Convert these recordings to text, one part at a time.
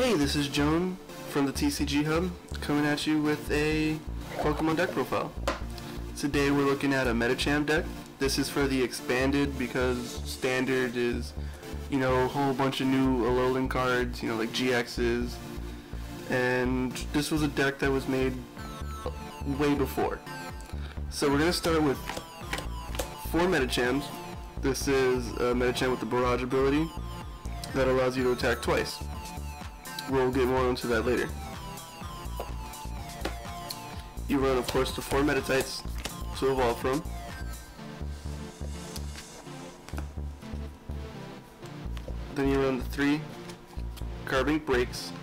Hey, this is Joan from the TCG Hub coming at you with a Pokemon deck profile. Today we're looking at a Medicham deck. This is for the expanded because standard is, a whole bunch of new Alolan cards, like GXs. And this was a deck that was made way before. So we're going to start with 4 Medichams. This is a Medicham with the barrage ability that allows you to attack twice. We'll get more into that later. You run, of course, the 4 Meditites to evolve from. Then you run the 3 Carbink breaks.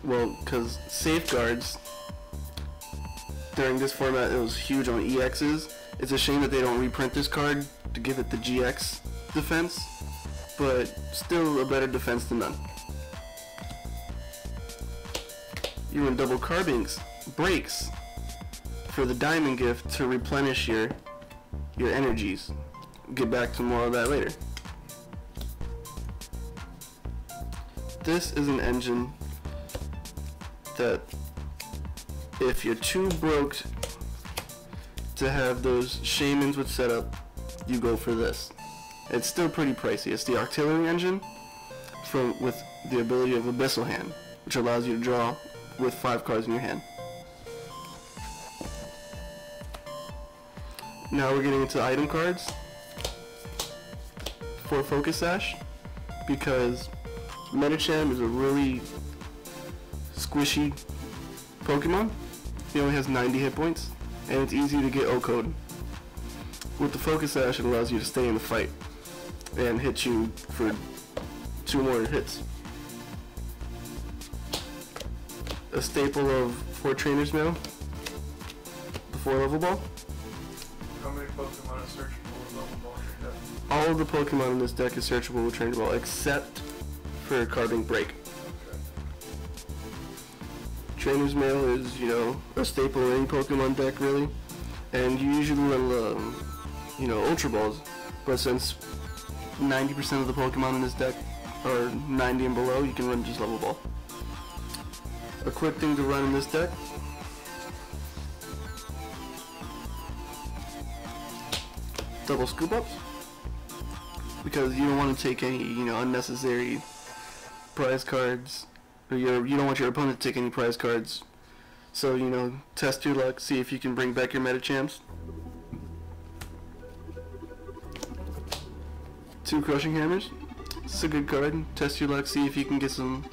Well, because safeguards during this format, it was huge on EXs. It's a shame that they don't reprint this card to give it the GX defense, but still a better defense than none. You run double Carbinks breaks for the diamond gift to replenish your energies. Get back to more of that later. This is an engine that if you're too broke to have those shamans with setup, you go for this. It's still pretty pricey. It's the artillery engine with the ability of Abyssal Hand, which allows you to draw with 5 cards in your hand. Now we're getting into item cards for Focus Sash, because Medicham is a really squishy Pokemon. He only has 90 hit points, and it's easy to get O-code. With the Focus Sash, it allows you to stay in the fight and hit you for 2 more hits. A staple of 4 Trainer's Mail, the 4 level ball. How many Pokemon are searchable with level ball in your deck? All of the Pokemon in this deck is searchable with Trainer Ball except for Carbink Break. Okay. Trainer's Mail is, a staple in any Pokemon deck really, and you usually run, Ultra Balls, but since 90% of the Pokemon in this deck are 90 and below, you can run just level ball. A quick thing to run in this deck: double scoop ups, because you don't want to take any unnecessary prize cards, or you don't want your opponent to take any prize cards. So test your luck, see if you can bring back your Medichams. 2 Crushing Hammers. It's a good card. Test your luck, see if you can get some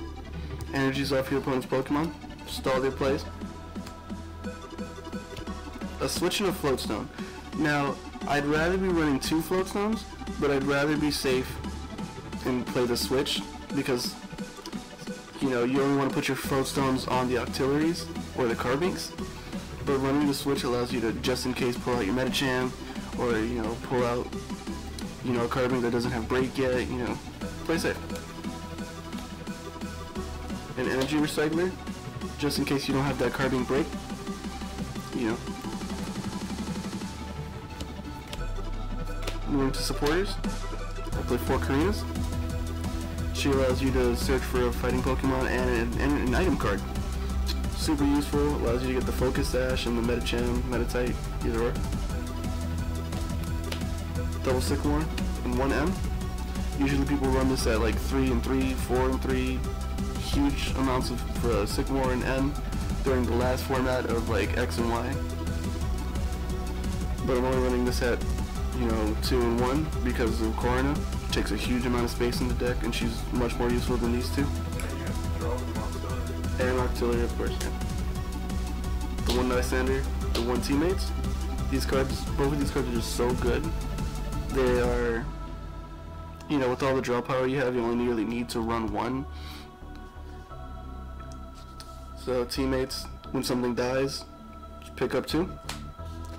energies off your opponent's Pokemon. Stall their plays. A Switch and a Floatstone. Now, I'd rather be running 2 Floatstones, but I'd rather be safe and play the Switch, because you only want to put your Floatstones on the Octilleries or the Carbinks, but running the Switch allows you to, just in case, pull out your Medicham, or pull out a Carbink that doesn't have break yet. Play safe. An Energy Recycler, just in case you don't have that Carbink break. Moving to supporters, I play 4 Karinas. She allows you to search for a fighting Pokemon and an item card. Super useful, allows you to get the Focus Sash and the Medicham, Meditite, either or. Double Sycamore and 1M. Usually people run this at like 3 and 3, 4 and 3. Huge amounts of Sycamore and N during the last format of like X and Y. But I'm only running this at 2 and 1 because of Corona. Takes a huge amount of space in the deck, and she's much more useful than these 2. And you have to draw from Octillery. And Octillery, of course, yeah. The 1 Lysander, the 1 Teammates. These cards, both of these cards are just so good. They are, with all the draw power you have, you only really need to run 1. So Teammates, when something dies, just pick up 2.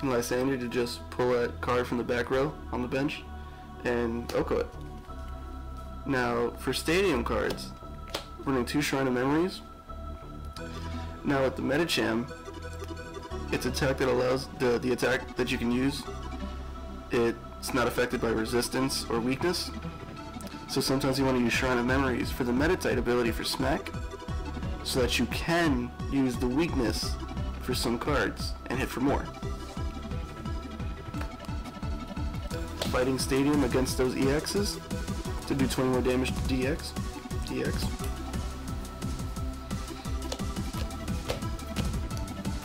And Lysander to just pull that card from the back row on the bench and Oko it. Now for stadium cards, running 2 Shrine of Memories. Now with the Medicham, it's attack that allows the attack that you can use. It's not affected by resistance or weakness. So sometimes you want to use Shrine of Memories for the Meditite ability for smack, so that you can use the weakness for some cards and hit for more. Fighting Stadium against those EXs to do 20 more damage to DX.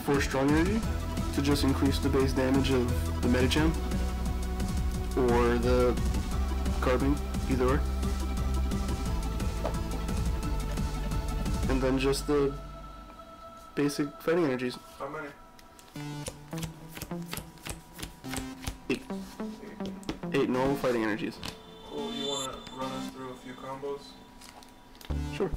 4 Strong Energy to just increase the base damage of the Medicham or the Carbink, either or. And then just the basic fighting energies. How many? 8 normal fighting energies. Cool, you want to run us through a few combos? Sure.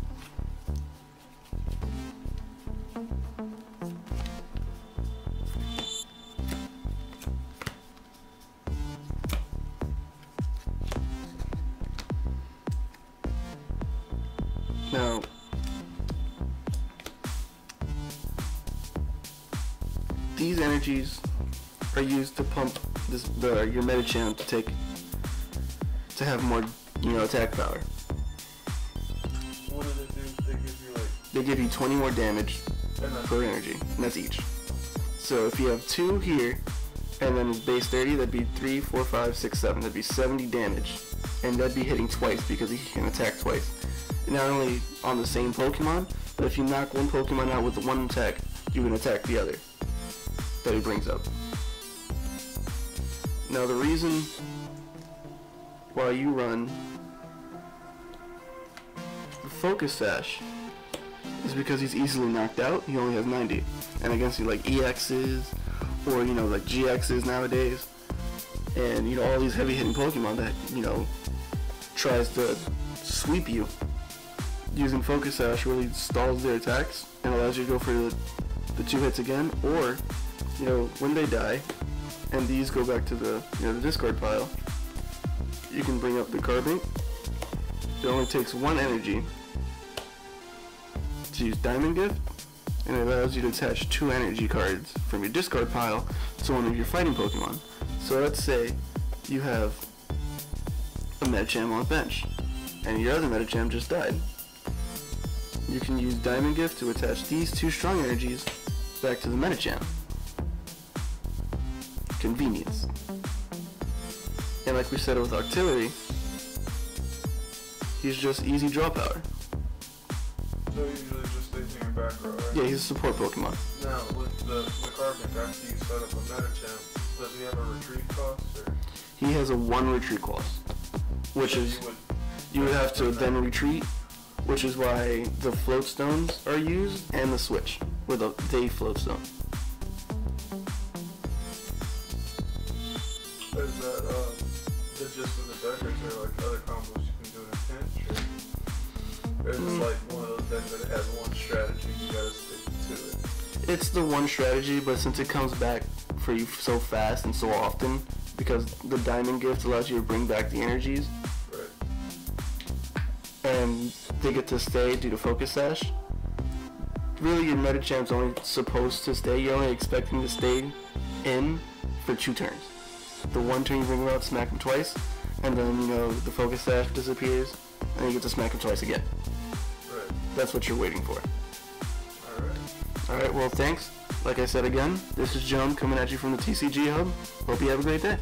Now, these energies are used to pump your Medicham to have more, attack power. What do they do? They give you They give you 20 more damage per energy, and that's each. So if you have 2 here, and then base 30, that'd be 3, 4, 5, 6, 7. That'd be 70 damage, and that'd be hitting twice because he can attack twice. Not only on the same Pokemon, but if you knock one Pokemon out with one attack, you can attack the other that he brings up. Now the reason why you run the Focus Sash is because he's easily knocked out. He only has 90, and against like EXs or like GXs nowadays, and all these heavy hitting Pokemon that tries to sweep you, using Focus Sash really stalls their attacks and allows you to go for the 2 hits again, or when they die and these go back to the the discard pile, you can bring up the Carbink. It only takes 1 energy to use Diamond Gift, and it allows you to attach 2 energy cards from your discard pile to one of your fighting Pokemon. So let's say you have a Medicham on the bench, and your other Medicham just died. You can use Diamond Gift to attach these 2 strong energies back to the Medicham. Convenience. And like we said with Octillery, he's just easy draw power. So he usually just stays in your back row, right? Yeah, he's a support Pokemon. Now, with the Carbink, after you set up a Medicham, does he have a retreat cost? Or? He has a 1 retreat cost, which So is you would have to then retreat, which is why the float stones are used and the switch with the float stone. Is that the gist of the deck, or is there like other combos you can do in a pinch? Or is it like one of those decks that it has one strategy, you gotta stick to it? It's the one strategy, but since it comes back for you so fast and so often, because the Diamond Gift allows you to bring back the energies, Right. and they get to stay due to Focus Sash. Really, your Medicham's only supposed to stay. You're only expecting to stay in for 2 turns. The 1 turn you bring him out, smack him twice, and then the Focus Sash disappears, and you get to smack him twice again. Right. That's what you're waiting for. Alright. Alright, well thanks. Like I said again, this is Joan coming at you from the TCG Hub. Hope you have a great day.